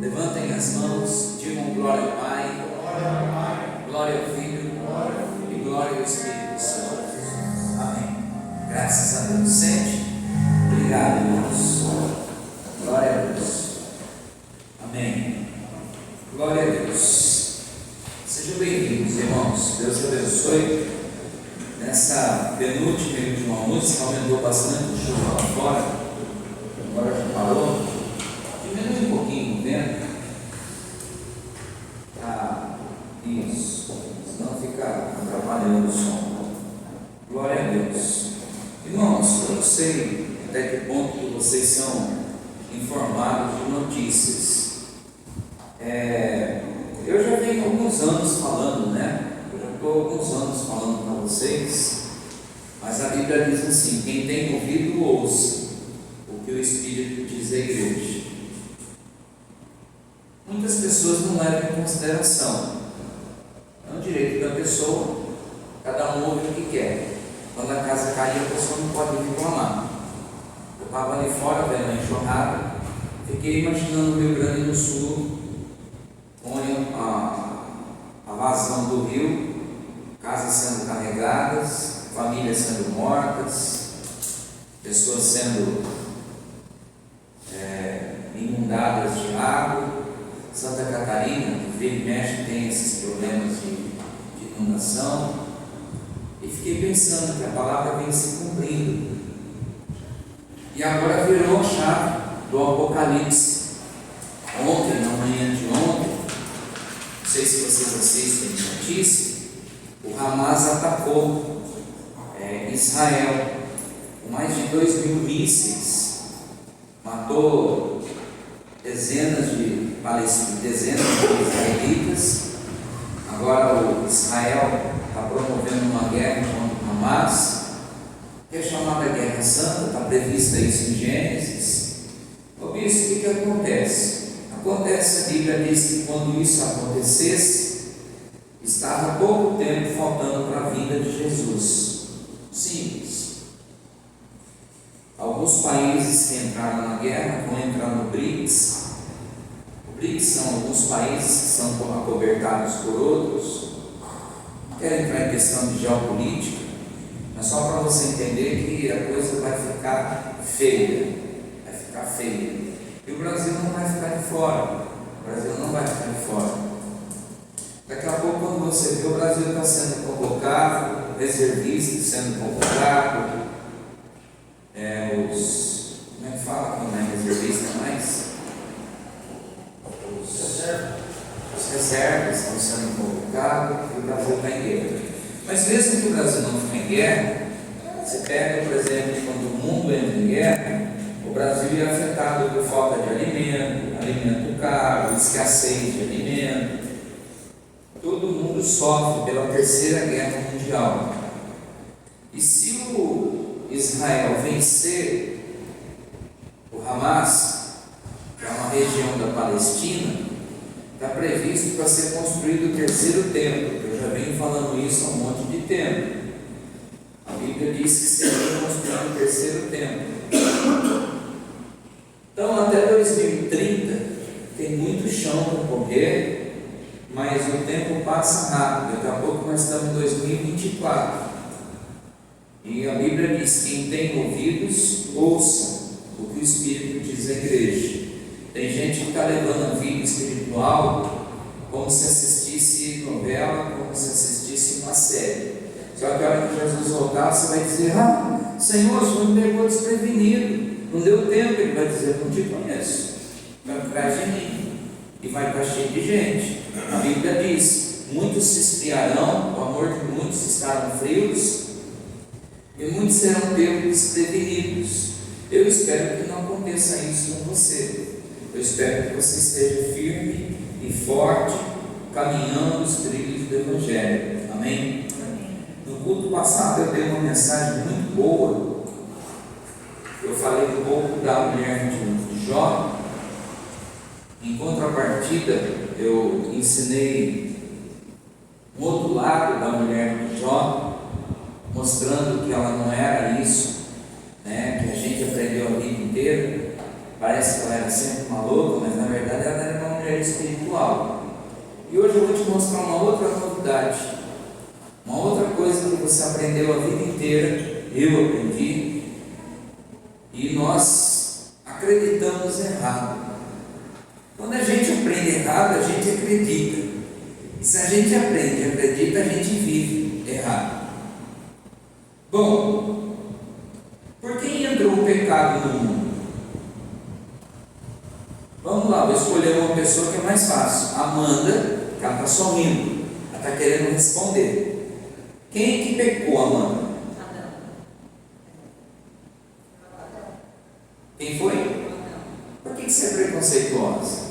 Levantem as mãos, digam glória ao Pai, glória ao Filho e glória ao Espírito Santo. Amém. Graças a Deus. Sente. Obrigado, irmãos. Glória a Deus. Amém. Glória a Deus. Sejam bem-vindos, irmãos. Deus abençoe. Nessa penúltima e última música, aumentou bastante o chuva lá fora. Agora já parou. Diminui um pouquinho o vento. Isso. Senão fica atrapalhando o som. Glória a Deus. Irmãos, eu não sei até que ponto que vocês são informados de notícias. Eu já venho alguns anos falando, né? Eu já estou alguns anos falando para vocês, mas a Bíblia diz assim: quem tem ouvido, ouça o que o Espírito diz à igreja. Muitas pessoas não levam em consideração. É um direito da pessoa, cada um ouve o que quer. Quando a casa cair, a pessoa não pode reclamar. Eu estava ali fora vendo a enxurrada, fiquei imaginando o Rio Grande do Sul, com a vazão do rio, casas sendo carregadas, famílias sendo mortas, pessoas sendo inundadas de água. Santa Catarina, que vira e mexe, tem esses problemas de inundação. E fiquei pensando que a palavra vem se cumprindo. E agora virou a chave do Apocalipse. Ontem, na manhã de ontem, não sei se vocês assistem notícia, o Hamas atacou Israel com mais de 2.000 mísseis, matou dezenas de israelitas. Agora o Israel está promovendo uma guerra contra o Hamas, que é chamada Guerra Santa, está prevista isso em Gênesis. Por isso, o que acontece? Acontece, a Bíblia diz que quando isso acontecesse, estava pouco tempo faltando para a vinda de Jesus. Simples. Alguns países que entraram na guerra vão entrar no BRICS. O BRICS são alguns países que são acobertados por outros. Não quero entrar em questão de geopolítica, mas só para você entender que a coisa vai ficar feia. Vai ficar feia. E o Brasil não vai ficar de fora. O Brasil não vai ficar de fora. Daqui a pouco, quando você vê, o Brasil está sendo convocado, reservistas sendo convocados. Como é que fala quando é reservista mais? Os reservas estão sendo convocados e o Brasil está em guerra. Mas mesmo que o Brasil não fique em guerra, você pega, por exemplo, quando o mundo entra em guerra, o Brasil é afetado por falta de alimento caro, escassez de alimento. Todo mundo sofre pela terceira guerra mundial. E se o Israel vencer o Hamas, que é uma região da Palestina, está previsto para ser construído o terceiro templo. Eu já venho falando isso há um monte de tempo. A Bíblia diz que seria construído o terceiro templo. Então, até 2030, tem muito chão para correr, mas o tempo passa rápido. Daqui a pouco nós estamos em 2024. E a Bíblia diz: quem tem ouvidos, ouça o que o Espírito diz à igreja. Tem gente que está levando a vida espiritual como se assistisse novela, como se assistisse uma série. Só que a hora que Jesus voltar, você vai dizer: Senhor, o Senhor me pegou desprevenido, não deu tempo. Ele vai dizer: não te conheço, vai atrás de mim. E vai estar cheio de gente. A Bíblia diz: muitos se esfriarão, o amor de muitos estarão frios, e muitos serão pegos desprevenidos. Eu espero que não aconteça isso com você. Eu espero que você esteja firme e forte, caminhando os trilhos do Evangelho. Amém? No culto passado eu dei uma mensagem muito boa. Eu falei um pouco da mulher de Jó. Em contrapartida, eu ensinei um outro lado da mulher de Jó, mostrando que ela não era isso, né, que a gente aprendeu a vida inteira. Parece que ela era sempre uma louca, mas na verdade ela era uma espiritual. E hoje eu vou te mostrar uma outra novidade, uma outra coisa que você aprendeu a vida inteira, eu aprendi, e nós acreditamos errado. Quando a gente aprende errado, a gente acredita. E se a gente aprende e acredita, a gente vive errado. Bom, por que entrou o pecado no mundo? Vamos lá, vou escolher uma pessoa que é mais fácil. Amanda, que ela está sorrindo, ela está querendo responder. Quem é que pecou, Amanda? Adão. Quem foi? Por que você é preconceituosa?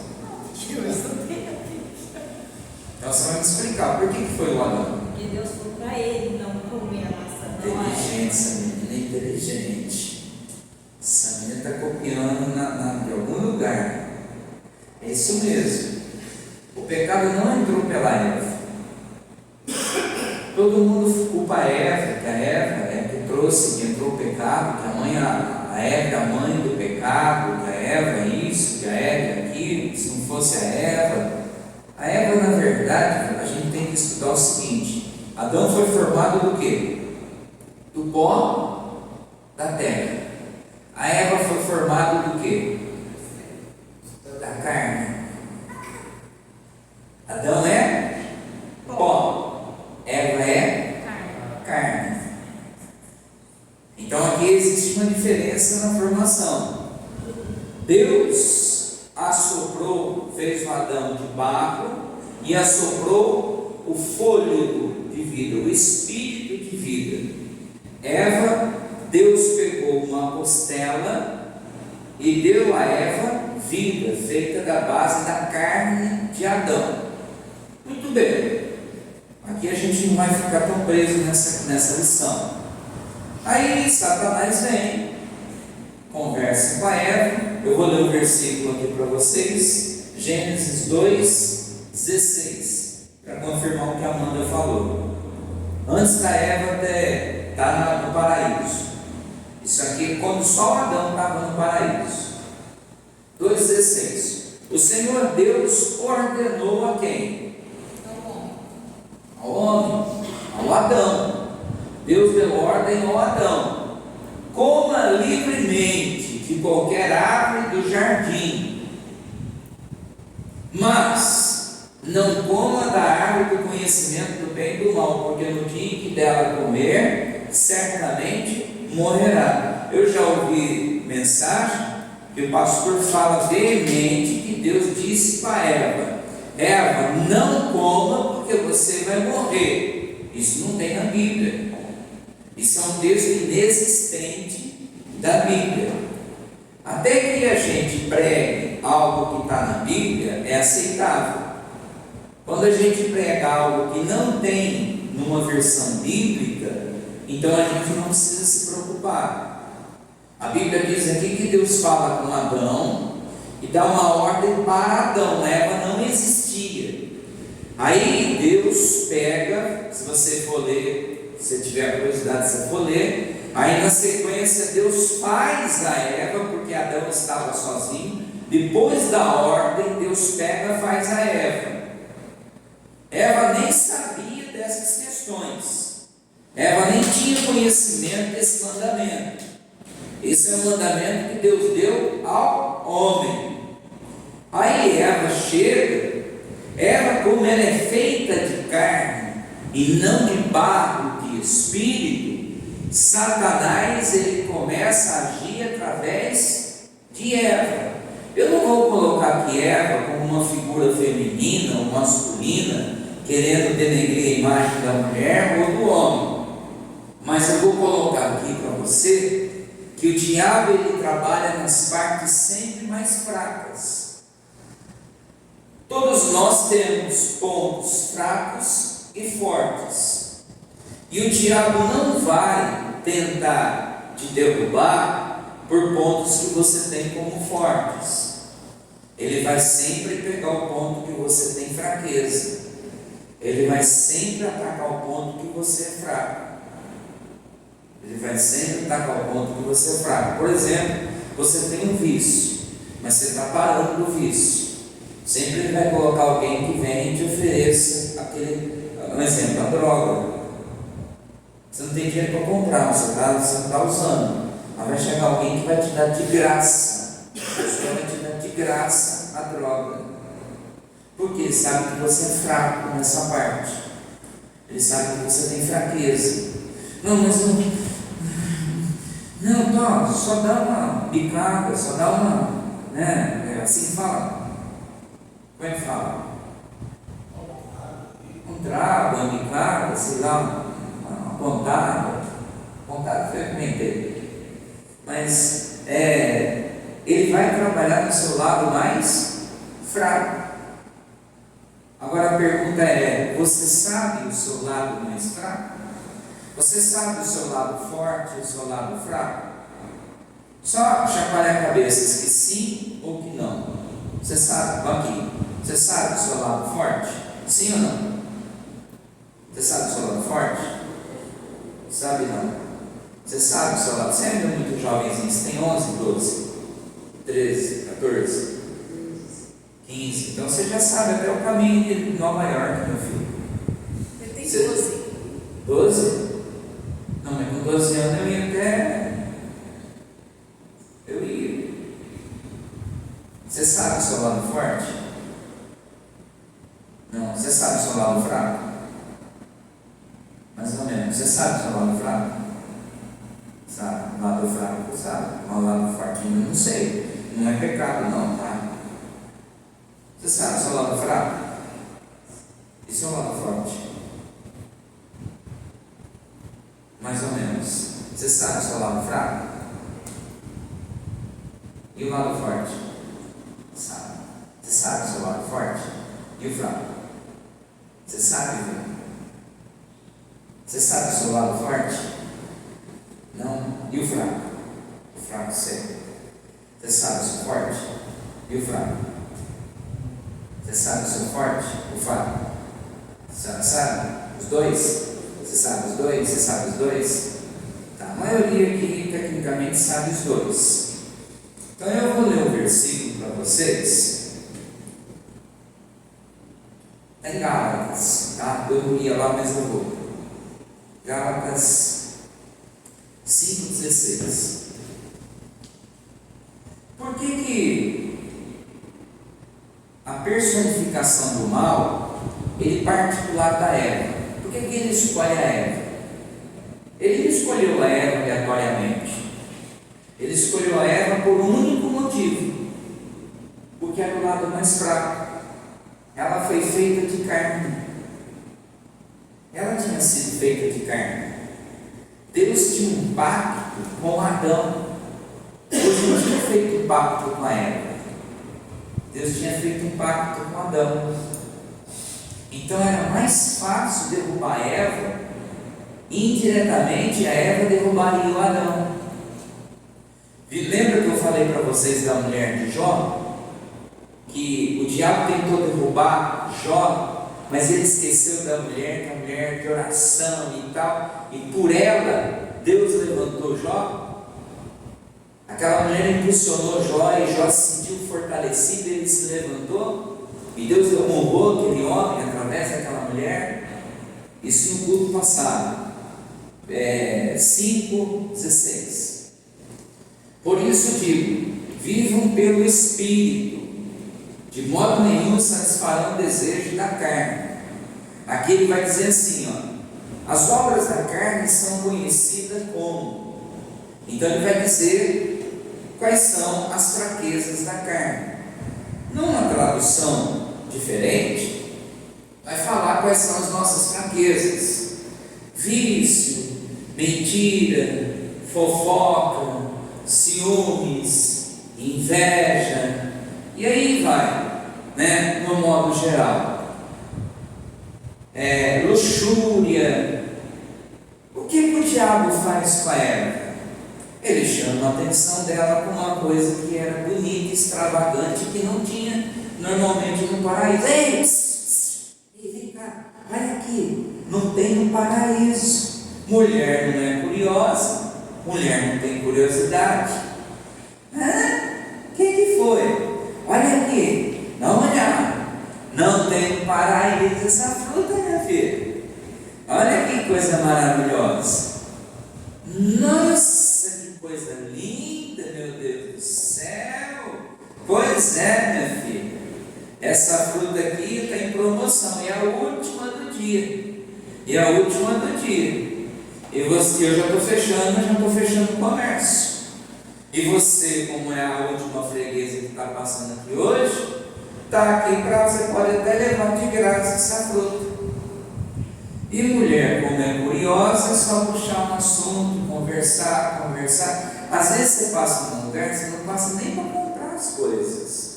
Então você vai me explicar por que foi o Adão. Porque Deus falou para ele não comer a maçã. Inteligente, essa menina é inteligente. Essa menina está copiando de algum lugar. É isso mesmo. O pecado não entrou pela Eva. Todo mundo culpa a Eva, que a Eva é que trouxe, que entrou o pecado, que a Eva é a mãe do pecado, que a Eva é isso, que a Eva é aquilo, se não fosse a Eva, na verdade, a gente tem que estudar o seguinte: Adão foi formado do quê? Do pó da terra. A Eva foi formada do quê? Da carne. Adão é pó, Eva é carne. Então aqui existe uma diferença na formação. Deus assoprou, fez o Adão de barro e assoprou o fôlego de vida, o espírito de vida. Eva, Deus pegou uma costela e deu a Eva vida, feita da base da carne de Adão. Muito bem, aqui a gente não vai ficar tão preso nessa lição. Aí Satanás vem, conversa com a Eva. Eu vou ler um versículo aqui para vocês, Gênesis 2:16, para confirmar o que a Amanda falou. Antes da Eva estar no paraíso. Isso aqui é quando só Adão estava no paraíso. 2:16. O Senhor Deus ordenou a quem? Ao homem, ao Adão. Deus deu ordem ao Adão: coma livremente de qualquer árvore do jardim, mas não coma da árvore do conhecimento do bem e do mal, porque no dia em que dela comer, certamente morrerá. Eu já ouvi mensagem que o pastor fala veemente que Deus disse para Eva: Eva, não coma porque você vai morrer. Isso não tem na Bíblia. Isso é um texto inexistente da Bíblia. Até que a gente pregue algo que está na Bíblia, é aceitável. Quando a gente prega algo que não tem numa versão bíblica, então a gente não precisa se preocupar. A Bíblia diz aqui que Deus fala com Adão e dá uma ordem para Adão. Eva não existia. Aí Deus pega, se você for ler, se tiver curiosidade, se for ler, aí na sequência Deus faz a Eva, porque Adão estava sozinho. Depois da ordem, Deus pega e faz a Eva. Eva nem sabia dessas questões. Eva nem tinha conhecimento desse mandamento. Esse é o mandamento que Deus deu ao homem. Aí Eva chega. Eva, como ela é feita de carne e não de barro, de espírito, Satanás ele começa a agir através de Eva. Eu não vou colocar aqui Eva como uma figura feminina ou masculina, querendo denegrir a imagem da mulher ou do homem, mas eu vou colocar aqui para você que o diabo ele trabalha nas partes sempre mais fracas. Todos nós temos pontos fracos e fortes, e o diabo não vai tentar te derrubar por pontos que você tem como fortes. Ele vai sempre pegar o ponto que você tem fraqueza. Ele vai sempre atacar o ponto que você é fraco. Ele vai sempre atacar o ponto que você é fraco. Por exemplo, você tem um vício, mas você está parando do vício. Sempre ele vai colocar alguém que vem e te ofereça um exemplo, a droga. Você não tem dinheiro para comprar, mas você não está usando. Mas vai chegar alguém que vai te dar de graça. A pessoa vai te dar de graça a droga. Porque ele sabe que você é fraco nessa parte. Ele sabe que você tem fraqueza. Não, mas não, toma, só dá uma bicada, só dá uma, né? Assim que fala. Como é que fala? Um trago, uma bicada, sei lá, uma pontada. Pontada foi eu comentei. Mas ele vai trabalhar no seu lado mais fraco. Agora a pergunta é: você sabe o seu lado mais fraco? Você sabe o seu lado forte e o seu lado fraco? Só chacoalhar a cabeça, que sim ou que não. Você sabe, aqui. Você sabe o seu lado forte? Sim ou não? Você sabe o seu lado forte? Sabe não? Você sabe o seu lado? Você ainda é muito jovenzinho, você tem 11, 12, 13, 14, 15. Então você já sabe até o caminho de Nova York, meu filho. Ele tem 12. 12? Não, mas com 12 anos eu ia até. Eu ia. Você sabe o seu lado forte? Não. Você sabe o seu lado fraco? Mais ou menos. Você sabe o seu lado fraco? Sabe? O lado fraco, sabe? O lado fortinho, eu não sei. Não é pecado, não, tá? Você sabe o seu lado fraco? E seu lado forte? Mais ou menos. Você sabe o seu lado fraco? E o lado forte? Sabe. Você sabe o seu lado forte? E o fraco? Você sabe, viu? Você sabe o seu lado forte? Não. E o fraco? O fraco sei. Você sabe o seu forte? E o fraco? Você sabe o seu forte? O fraco? Sabe? Os dois? Você sabe os dois? Você sabe os dois? Tá, a maioria aqui tecnicamente sabe os dois. Então eu vou ler um versículo para vocês. Está em Gálatas, tá? Eu não ia lá, mas eu vou. Gálatas 5,16. Por que a personificação do mal, ele parte do lado da Eva? Por que ele escolhe a Eva? Ele não escolheu a Eva aleatoriamente. Ele escolheu a Eva por um único motivo, porque era o lado mais fraco. Ela foi feita de carne. Ela tinha sido feita de carne. Deus tinha um pacto com Adão. Deus não tinha feito um pacto com a Eva. Deus tinha feito um pacto com Adão. Então era mais fácil derrubar a Eva. Indiretamente a Eva derrubaria o Adão. E lembra que eu falei para vocês da mulher de Jó? Que o diabo tentou derrubar Jó, mas ele esqueceu da mulher, que é a mulher de oração e tal, e por ela Deus levantou Jó. Aquela mulher impulsionou Jó e Jó se sentiu fortalecido, ele se levantou e Deus honrou aquele homem através daquela mulher. Isso no culto passado, 5,16. Por isso digo: vivam pelo Espírito, de modo nenhum satisfarão o desejo da carne. Aqui ele vai dizer assim, as obras da carne são conhecidas como. Então ele vai dizer quais são as fraquezas da carne. Numa tradução diferente, vai falar quais são as nossas fraquezas: vício, mentira, fofoca, ciúmes, inveja, e aí vai, né, no modo geral. Luxúria. O que o diabo faz com a Eva? Ele chama a atenção dela com uma coisa que era bonita, extravagante, que não tinha normalmente no paraíso. Ei, vem cá, olha aqui, não tem no paraíso. Mulher não é curiosa, mulher não tem curiosidade. O que foi? Olha aqui, dá uma olhada. Não tem paraíso essa fruta, minha filha. Olha que coisa maravilhosa. Nossa, que coisa linda, meu Deus do céu. Pois é, minha filha. Essa fruta aqui está em promoção. É a última do dia. E a última do dia. Eu já estou fechando o comércio. E você, como é a última freguesa que está passando aqui hoje, está aqui para você pode até levar de graça essa fruta. E mulher, como é curiosa, é só puxar um assunto, conversar. Às vezes você passa num lugar, você não passa nem para comprar as coisas.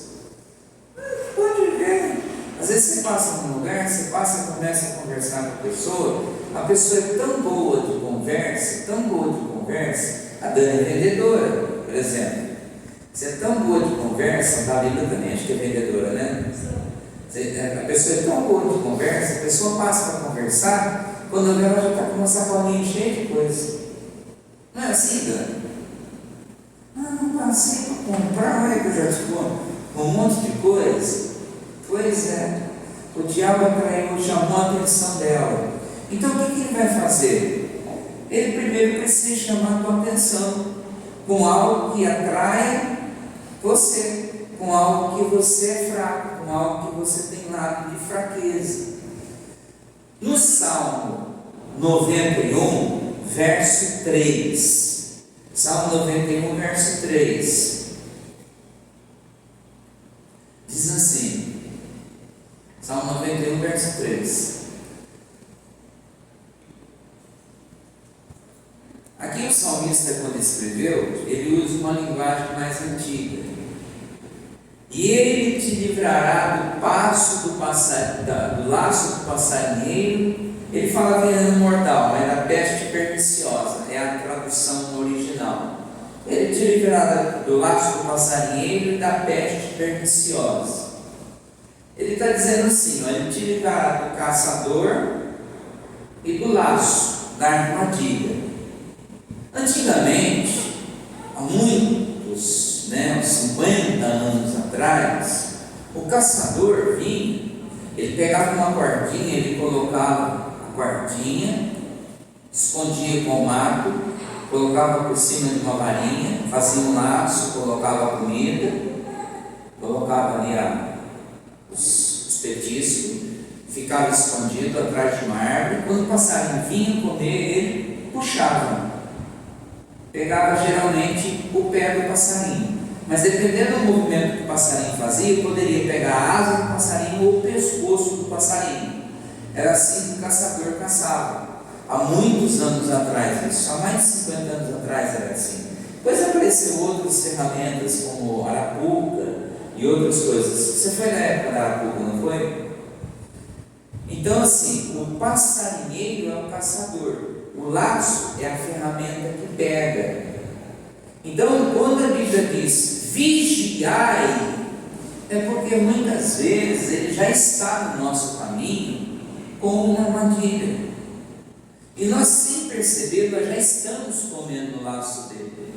Pode ver. Às vezes você passa num lugar, começa a conversar com a pessoa é tão boa de conversa, a Dani é vendedora, por exemplo. Você é tão boa de conversa, a Dalila também, acho que é vendedora, né? A pessoa é tão boa de conversa, a pessoa passa para conversar, quando ela já está com uma sacolinha cheia de coisa. Não é assim, Dani? Não passei para comprar, olha que eu já te compro um monte de coisa. Pois é, o diabo atraiu, chamou a atenção dela. Então o que ele vai fazer? Ele primeiro precisa chamar a tua atenção com algo que atrai você, com algo que você é fraco, com algo que você tem lado de fraqueza. No Salmo 91, verso 3. Salmo 91, verso 3. Diz assim, Salmo 91, verso 3. Aqui o salmista, quando escreveu, ele usa uma linguagem mais antiga. E ele te livrará do laço do passarinheiro. Ele fala veneno mortal, mas da peste perniciosa, é a tradução original. Ele te livrará do laço do passarinheiro e da peste perniciosa. Ele está dizendo assim, ele te livrará do caçador e do laço, da armadilha. Antigamente, há muitos, uns 50 anos atrás, o caçador vinha, ele pegava uma cordinha, ele colocava a cordinha, escondia com o mato, colocava por cima de uma varinha, fazia um laço, colocava a comida, colocava ali os petiscos, ficava escondido atrás de uma árvore. Quando o passarinho vinha comer, ele puxava, pegava geralmente o pé do passarinho, mas dependendo do movimento que o passarinho fazia, poderia pegar a asa do passarinho ou o pescoço do passarinho. Era assim que o caçador caçava, há muitos anos atrás, isso, há mais de 50 anos atrás era assim. Depois apareceram outras ferramentas como arapuca e outras coisas. Você foi na época da arapuca, não foi? Então assim, o passarinheiro é o caçador, o laço é a ferramenta que pega. Então quando a Bíblia diz vigiai, é porque muitas vezes ele já está no nosso caminho com uma armadilha, e nós sem perceber, nós já estamos comendo o laço dele.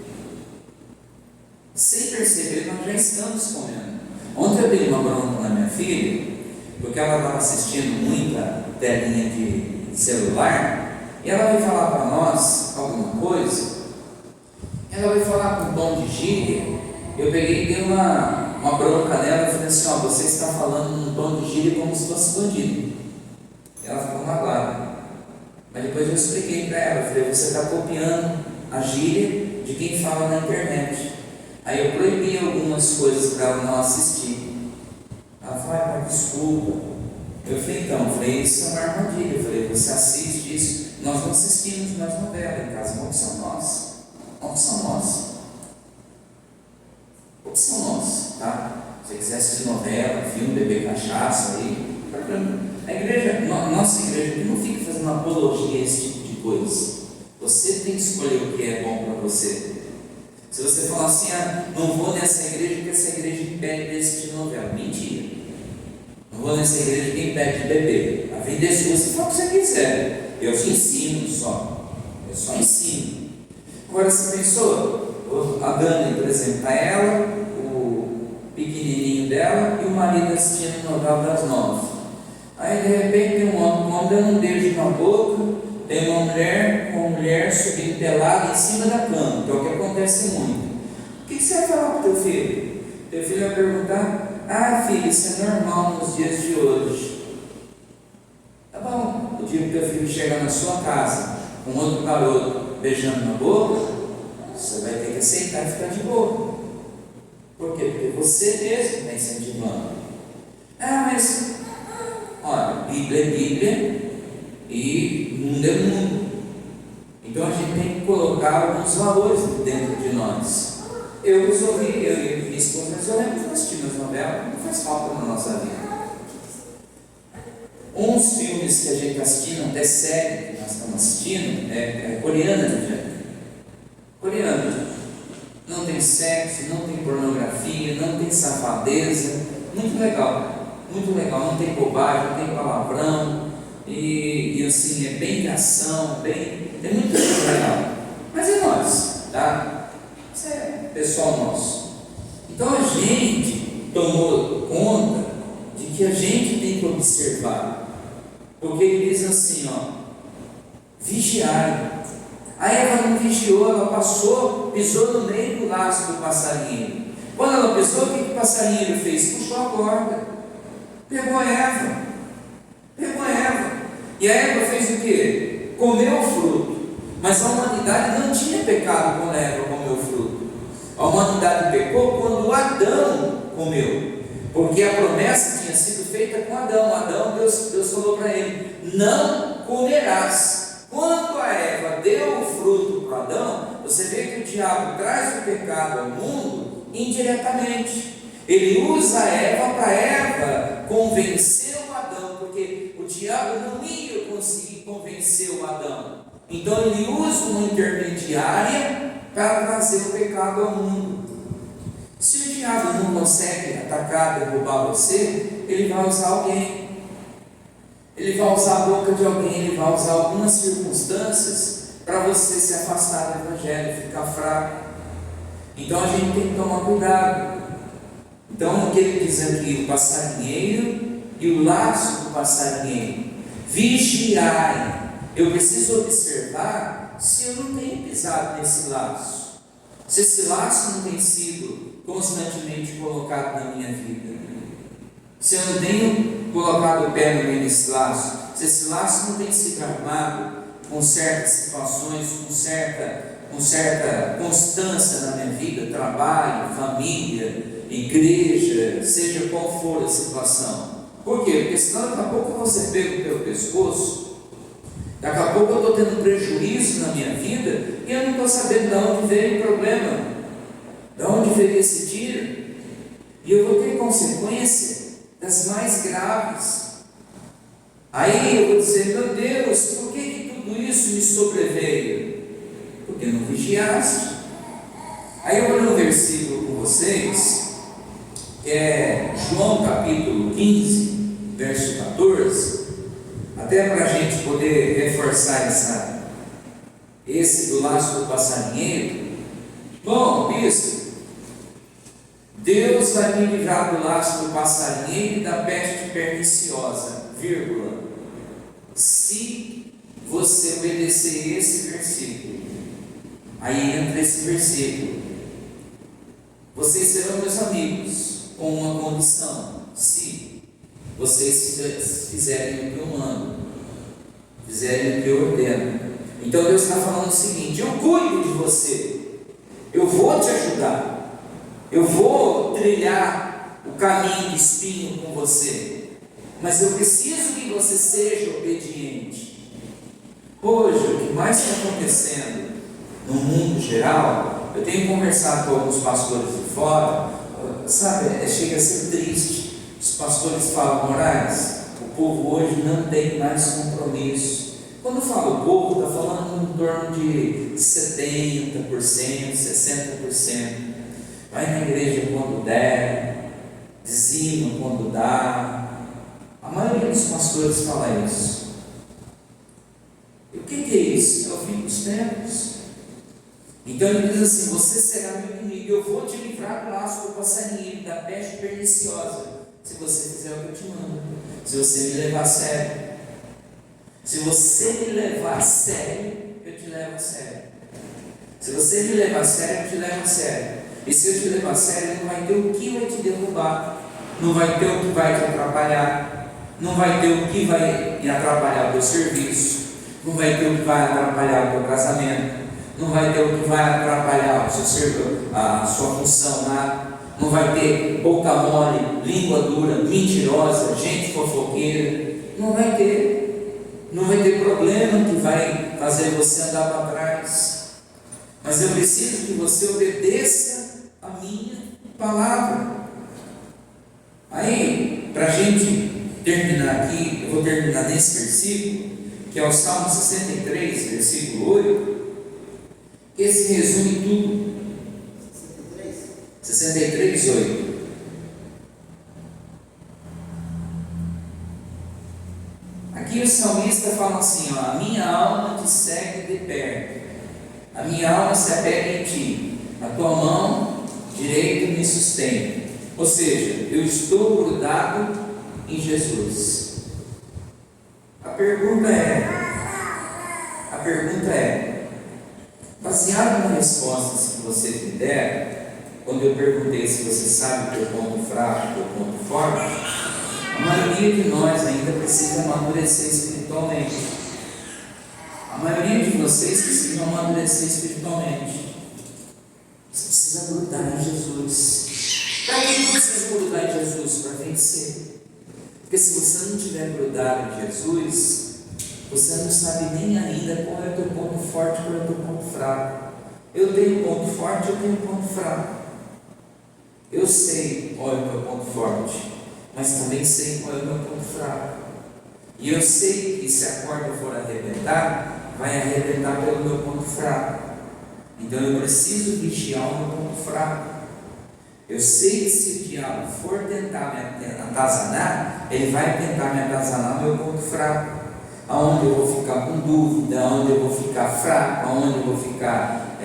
Sem perceber, nós já estamos comendo. Ontem eu dei uma bronca na minha filha, porque ela estava assistindo muita telinha de celular, e ela veio falar para nós alguma coisa, ela veio falar com um tom de gíria. Eu peguei e dei uma bronca nela e falei assim, você está falando num tom de gíria como se fosse bandido. Ela ficou magoada, mas depois eu expliquei para ela, falei, você está copiando a gíria de quem fala na internet. Aí eu proibi algumas coisas para ela não assistir. Ela falou, pai, desculpa. Eu falei, isso é uma armadilha. Eu falei, você assiste isso. Nós não assistimos mais novela em casa, uma opção nossa. Uma opção nossa. Opção nossa, tá? Se você quiser assistir novela, filme, beber cachaça, aí, a igreja, nossa igreja não fica fazendo apologia a esse tipo de coisa. Você tem que escolher o que é bom para você. Se você falar assim, não vou nessa igreja porque essa igreja impede de assistir novela. Mentira. Não vou nessa igreja que impede de beber. A vida é sua, você fala o que você quiser. Eu te ensino só. Eu só ensino. Agora você pensou, a Dani, por exemplo, para ela, o pequenininho dela e o marido assistindo o Novela das 9. Aí de repente tem um homem dando um beijo na boca, tem uma mulher subindo pelada em cima da cama, que é o que acontece muito. O que você vai falar para o teu filho? Teu filho vai perguntar: filho, isso é normal nos dias de hoje. Tá bom, o dia que teu filho chegar na sua casa com outro garoto beijando na boca, você vai ter que aceitar e ficar de boa. Por quê? Porque você mesmo está incentivando. Mas olha, Bíblia é Bíblia e mundo é mundo. Então a gente tem que colocar alguns valores dentro de nós. Eu e minha esposa resolvemos assistir as novelas, não faz falta na nossa vida. Uns filmes que a gente está assistindo, até série que nós estamos assistindo, é coreana, né? Coreana. Não tem sexo, não tem pornografia, não tem safadeza. Muito legal, não tem bobagem, não tem palavrão. E assim, é bem de ação, é muito legal. Mas é nós, tá? Isso é pessoal nosso. Então a gente tomou conta de que a gente tem que observar. Porque ele diz assim, vigiai. A Eva não vigiou, ela pisou no meio do laço do passarinho. Quando ela pisou, o que o passarinho fez? Puxou a corda, pegou a Eva. E a Eva fez o quê? Comeu o fruto. Mas a humanidade não tinha pecado quando a Eva comeu o fruto. A humanidade pecou quando Adão comeu. Porque a promessa tinha sido feita com Adão. Deus falou para ele: não comerás. Quando a Eva deu o fruto para Adão, você vê que o diabo traz o pecado ao mundo indiretamente. Ele usa a Eva para Eva convencer o Adão, porque o diabo não ia conseguir convencer o Adão. Então ele usa uma intermediária para trazer o pecado ao mundo. Se o diabo não consegue atacar, derrubar você, ele vai usar alguém. Ele vai usar a boca de alguém, ele vai usar algumas circunstâncias para você se afastar do Evangelho, ficar fraco. Então a gente tem que tomar cuidado. Então o que ele diz aqui, o passarinheiro e o laço do passarinheiro. Vigiai. Eu preciso observar se eu não tenho pisado nesse laço. Se esse laço não tem sido constantemente colocado na minha vida. Se eu não tenho colocado o pé no meio desse laço, se esse laço não tem sido armado com certas situações, com certa constância na minha vida, trabalho, família, igreja, seja qual for a situação. Por quê? Porque senão daqui a pouco eu vou ser pego pelo pescoço, daqui a pouco eu estou tendo prejuízo na minha vida e eu não estou sabendo de onde veio o problema, de onde veio esse tiro, e eu vou ter consequência das mais graves. Aí eu vou dizer: meu Deus, por que tudo isso me sobreveio? Porque não vigiaste. Aí eu vou ler um versículo com vocês, que é João capítulo 15, verso 14, até para a gente poder reforçar esse do laço do passarinheiro. Bom, bispo, Deus vai me livrar do laço do passarinheiro e da peste perniciosa, vírgula, se você obedecer esse versículo. Aí entra esse versículo: vocês serão meus amigos, com uma condição: se vocês fizerem o que eu mando, fizerem o que eu ordeno. Então Deus está falando o seguinte: eu cuido de você, eu vou te ajudar, eu vou trilhar o caminho de espinho com você, mas eu preciso que você seja obediente. Hoje, o que mais está acontecendo no mundo geral, eu tenho conversado com alguns pastores de fora, sabe, chega a ser triste. Os pastores falam: Moraes, o povo hoje não tem mais compromisso. Quando fala o povo, está falando em torno de 70%, 60%. Vai na igreja quando der, dizima quando dá. A maioria dos pastores fala isso. E o que é isso? É o fim dos tempos. Então ele diz assim: você será meu inimigo, eu vou te livrar do laço do passarinho, da peste perniciosa. Se você fizer o que eu te mando. Se você me levar a sério. Se você me levar a sério, eu te levo a sério. Se você me levar a sério, eu te levo a sério. E se eu te levar a sério, não vai ter o que vai te derrubar. Não vai ter o que vai te atrapalhar. Não vai ter o que vai atrapalhar o teu serviço. Não vai ter o que vai atrapalhar o teu casamento. Não vai ter o que vai atrapalhar o seu serviço, a sua função lá. Não vai ter boca mole, língua dura, mentirosa, gente fofoqueira. Não vai ter. Não vai ter problema que vai fazer você andar para trás. Mas eu preciso que você obedeça a minha palavra. Aí, para a gente terminar aqui, eu vou terminar nesse versículo, que é o Salmo 63, versículo 8, que esse resume tudo. 63, 8. Aqui o salmista fala assim, ó, a minha alma te segue de perto, a minha alma se apega em ti, a tua mão direita me sustenta. Ou seja, eu estou grudado em Jesus. A pergunta é, baseado nas respostas que você me der, quando eu perguntei se você sabe o teu ponto fraco, o teu ponto forte, a maioria de nós ainda precisa amadurecer espiritualmente. A maioria de vocês precisa amadurecer espiritualmente. Você precisa grudar em Jesus. Para que você precisa grudar em Jesus? Para vencer. Porque se você não estiver grudado em Jesus, você não sabe nem ainda qual é o teu ponto forte e qual é o teu ponto fraco. Eu tenho ponto forte, eu tenho ponto fraco. Eu sei qual é o meu ponto forte, mas também sei qual é o meu ponto fraco. E eu sei que se a corda for arrebentar, vai arrebentar pelo meu ponto fraco. Então eu preciso vigiar o meu ponto fraco. Eu sei que se o diabo for tentar me atazanar, ele vai tentar me atazanar no meu ponto fraco. Aonde eu vou ficar com dúvida, aonde eu vou ficar fraco, aonde eu vou ficar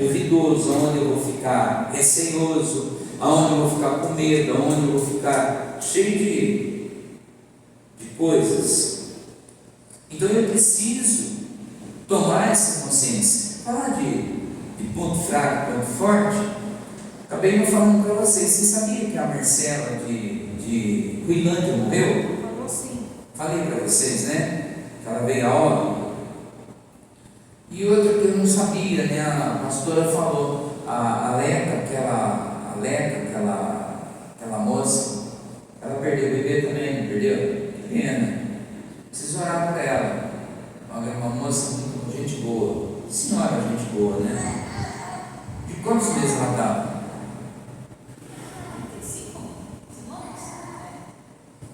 duvidoso, aonde eu vou ficar receoso, aonde eu vou ficar com medo, aonde eu vou ficar cheio de coisas. Então eu preciso tomar essa consciência. Falar de ponto fraco, ponto forte. Acabei não falando para vocês. Vocês sabiam que a Marcela de Ruilândia morreu? Falou sim. Falei para vocês, né? Que ela veio a óbito. E outra que eu não sabia, né? A pastora falou, a Leca, aquela moça, ela perdeu o bebê também, não perdeu? Pena. Preciso orar por ela. Uma moça muito gente boa. Senhora, gente boa, né? De quantos meses ela estava?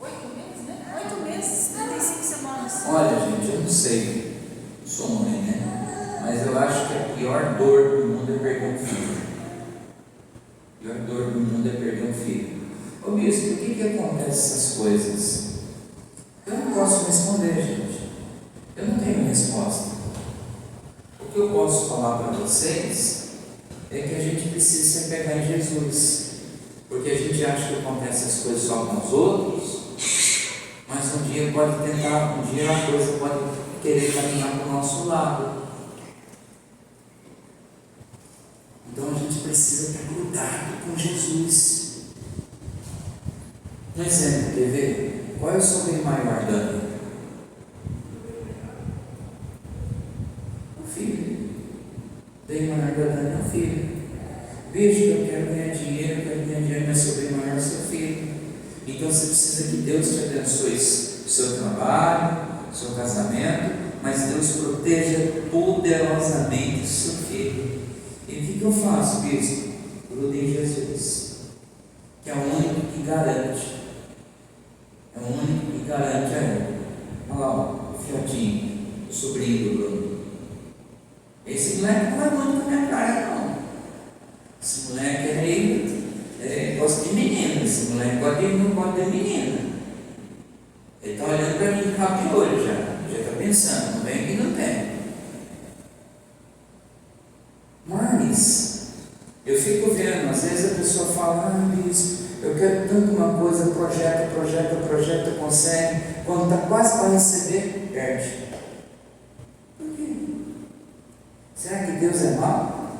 8 meses, né? 8 meses, 35 semanas. Olha, gente, eu não sei. Sou mãe, né? Mas eu acho que a pior dor do mundo é perder um filho. A pior dor do mundo é perder um filho. Ô bispo, por que acontece essas coisas? Eu não posso responder, gente. Eu não tenho resposta. O que eu posso falar para vocês é que a gente precisa se apegar em Jesus. Porque a gente acha que acontece as coisas só com os outros, mas um dia a coisa pode querer caminhar para o nosso lado. Então a gente precisa estar grudado com Jesus. Um exemplo, quer ver? Qual é o seu bem maior, Dani? O filho. O bem maior da Dani é o filho. Veja que eu quero ganhar dinheiro, mas seu bem maior é o seu filho. Então você precisa que Deus te abençoe o seu trabalho, o seu casamento, mas Deus proteja poderosamente o seu filho. E o que eu faço, bispo? Grude em Jesus, que é o único que garante. É o único que garante a ele. Olha lá, o Fiotinho, o sobrinho do Bruno. Esse moleque não é muito com a minha cara, não. Esse moleque gosta de menina. Esse moleque não gosta de menina. Ele está olhando para mim de rabo de olho já está pensando, não vem que não tem. Mas eu fico vendo, às vezes a pessoa fala, bispo, eu quero tanto uma coisa, projeta, consegue, quando está quase para receber, perde. Por quê? Será que Deus é mau?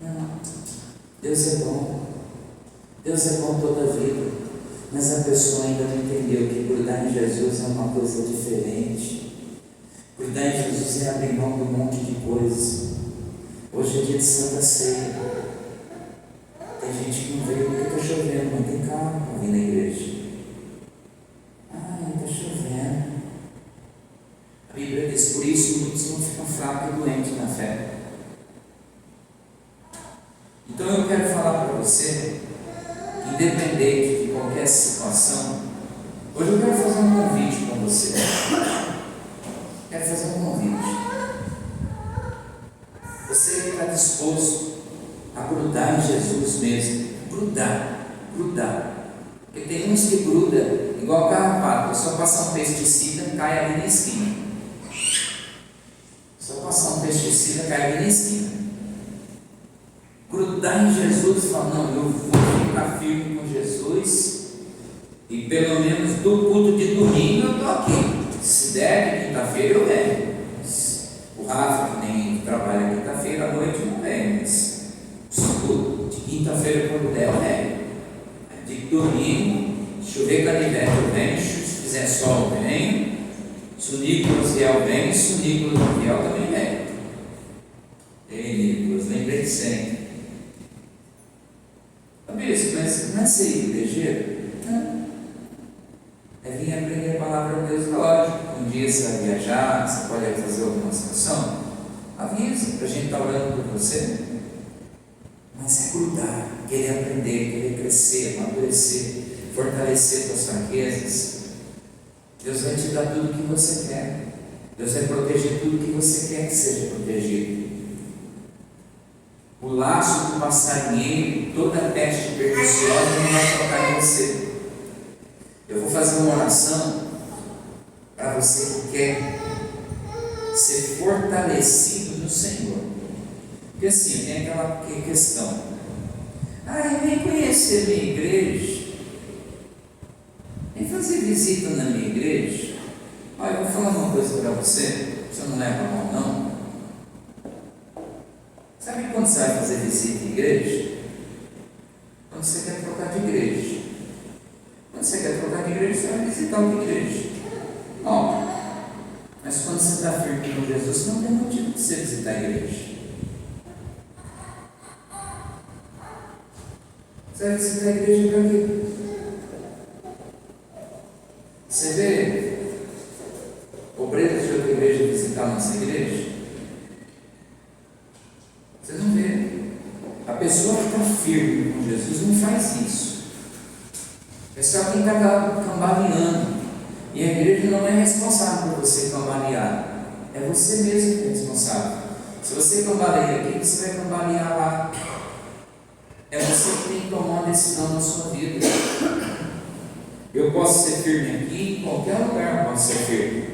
Não, Deus é bom. Deus é bom toda a vida, mas a pessoa ainda não entendeu que cuidar em Jesus é uma coisa diferente. Cuidar em Jesus é abrir mão de um monte de coisas. Hoje é dia de Santa Ceia. Tem gente que não veio porque está chovendo, mas tem carro para vir na igreja. Está chovendo. A Bíblia diz, por isso muitos não ficam fracos e doentes na fé. Então eu quero falar para você, independente de qualquer situação, hoje eu quero fazer um convite para você. Quero fazer um convite. Você que está disposto a grudar em Jesus mesmo, grudar. Porque tem uns que grudam igual carrapato, só passar um pesticida, cai ali na esquina. Só passar um pesticida, cai ali na esquina. Grudar em Jesus e falar, não, eu vou ficar firme com Jesus e pelo menos do culto de domingo eu estou aqui. Se der de quinta-feira eu venho. O Rafa, que nem trabalha quinta-feira à noite, não vem, mas de quinta-feira quando der eu venho. De domingo, se chover canivete eu venho, se fizer sol eu venho, se o Nicolas vier eu venho, se o Nicolas não vier eu também venho. Ei Nicolas, lembrei de sempre. Bispo, mas não é ser igrejeiro? Não. É vir aprender a palavra de Deus, lógico. Um dia você vai viajar, você pode fazer alguma situação, avisa para a gente estar orando por você. Mas é grudar, querer aprender, querer crescer, amadurecer, fortalecer suas fraquezas. Deus vai te dar tudo o que você quer. Deus vai proteger tudo o que você quer que seja protegido. O laço do passarinheiro, toda a peste perniciosa não vai tocar em você. Eu vou fazer uma oração para você que quer ser fortalecido no Senhor. Porque assim, tem aquela questão. Eu nem conhecer a minha igreja, nem fazer visita na minha igreja. Olha, eu vou falar uma coisa para você não leva a mão não. Sabe quando você vai fazer visita em igreja? Quando você quer trocar de igreja. Quando você quer trocar de igreja, você vai visitar outra igreja. Bom, mas quando você está firme com Jesus, não tem motivo de você visitar a igreja. Você vai visitar a igreja para quê? Você vê obreiros de outra igreja visitar a nossa igreja? Você não vê. A pessoa que está firme com Jesus não faz isso. É só quem está cambaleando. E a igreja não é responsável por você cambalear. É você mesmo que é responsável. Se você cambaleia aqui, você vai cambalear lá. É você que tem que tomar uma decisão na sua vida. Eu posso ser firme aqui, em qualquer lugar eu posso ser firme.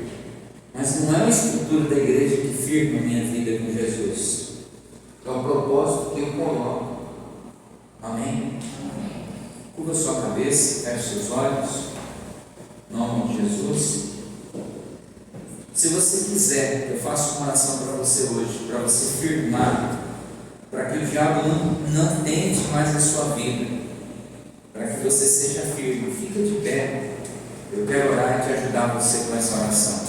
Mas não é a estrutura da igreja que firma a minha vida com Jesus. É o propósito que eu coloco. Amém? Curva sua cabeça, feche seus olhos. Em nome de Jesus. Se você quiser, eu faço uma oração para você hoje, para você firmar, para que o diabo não tente mais a sua vida, para que você seja firme. Fica de pé. Eu quero orar e te ajudar você com essa oração.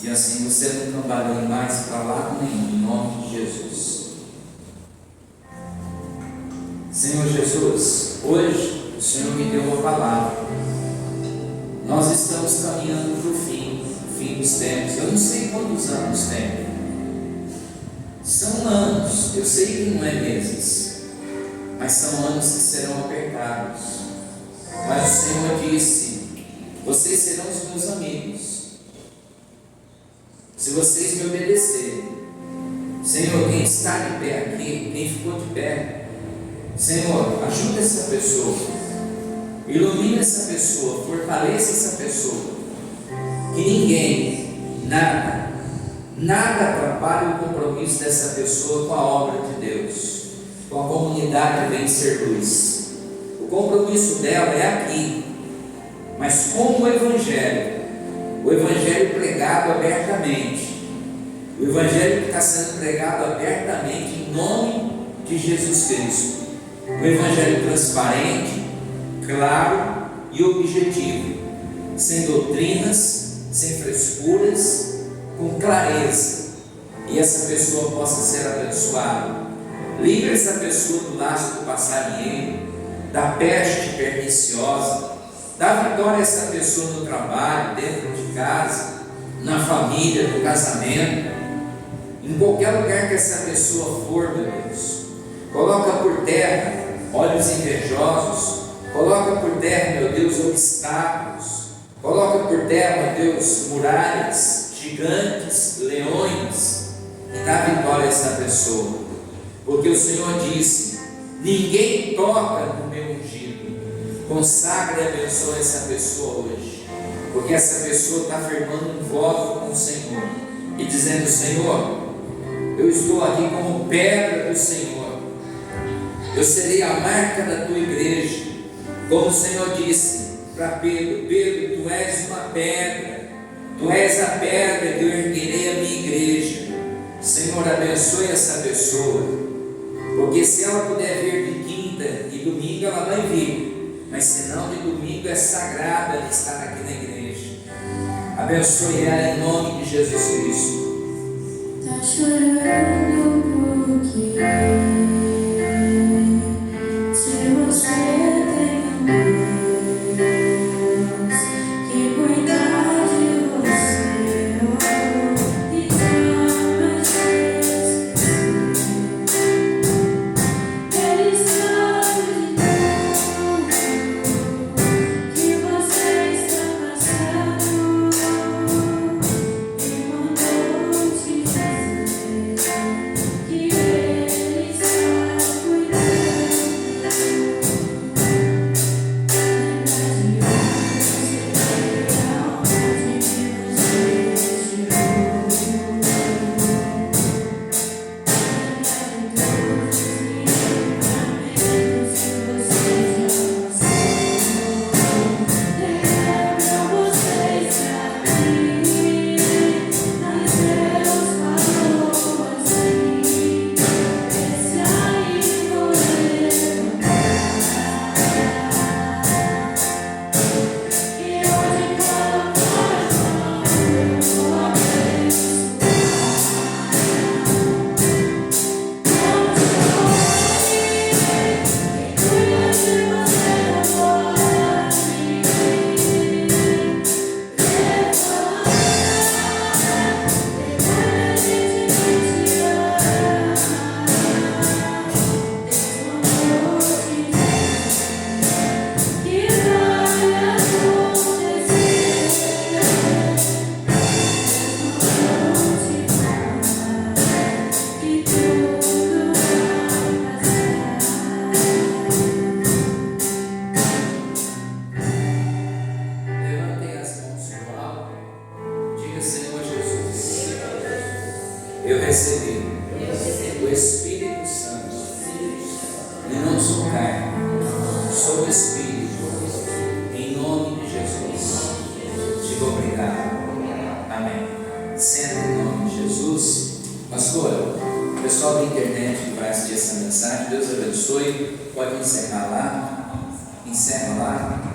E assim você não cambaleie mais para lado nenhum, em nome de Jesus. Senhor Jesus, hoje o Senhor me deu uma palavra. Nós estamos caminhando para o fim dos tempos. Eu não sei quantos anos tem. São anos, eu sei que não é meses, mas são anos que serão apertados. Mas o Senhor disse: vocês serão os meus amigos, se vocês me obedecerem. Senhor, quem está de pé aqui, quem ficou de pé, Senhor, ajuda essa pessoa, ilumina essa pessoa, fortaleça essa pessoa, que ninguém, nada atrapalhe o compromisso dessa pessoa com a obra de Deus, com a comunidade Vencer Luz. compromisso dela é aqui, mas como o Evangelho pregado abertamente, o Evangelho que está sendo pregado abertamente em nome de Jesus Cristo, um Evangelho transparente, claro e objetivo, sem doutrinas, sem frescuras, com clareza, e essa pessoa possa ser abençoada. Livre essa pessoa do laço do passarinheiro, da peste perniciosa, dá vitória a essa pessoa no trabalho, dentro de casa, na família, no casamento, em qualquer lugar que essa pessoa for, meu Deus. Coloca por terra olhos invejosos, coloca por terra, meu Deus, obstáculos, coloca por terra, meu Deus, muralhas, gigantes, leões, e dá vitória a essa pessoa, porque o Senhor disse: ninguém toca no meu ungido. Consagra e abençoa essa pessoa hoje, porque essa pessoa está firmando um voto com o Senhor e dizendo: Senhor, eu estou aqui como pedra do Senhor, eu serei a marca da tua igreja, como o Senhor disse para Pedro: Pedro, tu és uma pedra, tu és a pedra que eu erguerei a minha igreja. Senhor, abençoe essa pessoa, porque se ela puder vir de quinta e domingo, ela vai vir, mas se não, de domingo é sagrada ela estar aqui na igreja. Abençoe ela em nome de Jesus Cristo. Tá chorando porque se você tem Deus que cuidar de você, e jamais esquecer. Ele sabe de tudo que você está passando e mandou te dizer que Ele está cuidando. Levantem as mãos para o alto, diga: Senhor Jesus, eu recebi o Espírito Santo, e não sou carne, sou Espírito, em nome de Jesus. Diga obrigado. Amém. Senta em nome de Jesus. Pastor, o pessoal da internet que vai assistir essa mensagem, Deus abençoe. Pode encerrar lá. Encerra lá.